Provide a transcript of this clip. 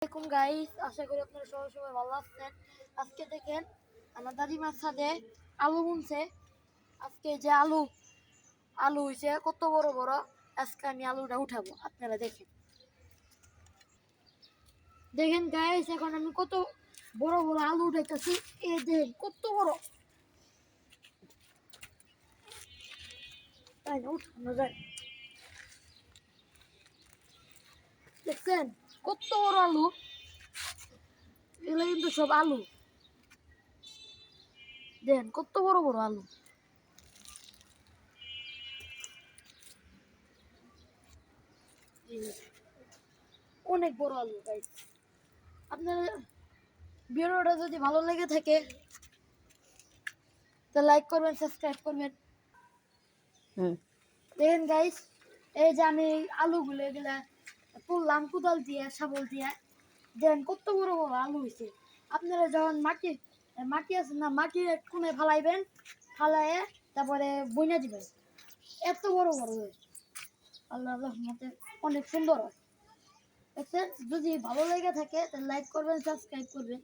আসসালামাইকুম গাইস, আশা করি আপনারা সবাই ভালো আছেন। আজকে দেখেন আমার দাদিমার ছাদে আলু বুনছে। আজকে যে আলু হয়েছে কত বড় বড়। আজকে আমি আলুটা উঠাবো, আপনারা দেখেন দেখেন গাইস, এখন আমি কত বড় বড় আলু উঠাইতেছি। এই দেখেন কত বড়, তাই না? উঠানো যায়, দেখছেন কত বড় আলু। এগুলো কিন্তু সব আলু, দেখেন কত বড় বড় আলু। অনেক বড় আলু গাইস। আপনারা ভিডিওটা যদি ভালো লেগে থাকে তো লাইক করবেন, সাবস্ক্রাইব করবেন। দেখেন গাইস, এই যে আমি আলুগুলো এগুলা তুললাম কোদাল দিয়ে, শাবল দিয়ে। দেখেন কত বড় বড় আলু হয়েছে। আপনারা যখন মাটি মাটি আছে না, মাটির এক কোণে ফালাইবেন, ফালাইয়ে তারপরে বইনা দিবেন। এত বড় বড় হয়, আল্লাহ রহমতে অনেক সুন্দর হয়। দেখছেন, যদি ভালো লেগে থাকে তাহলে লাইক করবেন, সাবস্ক্রাইব করবেন।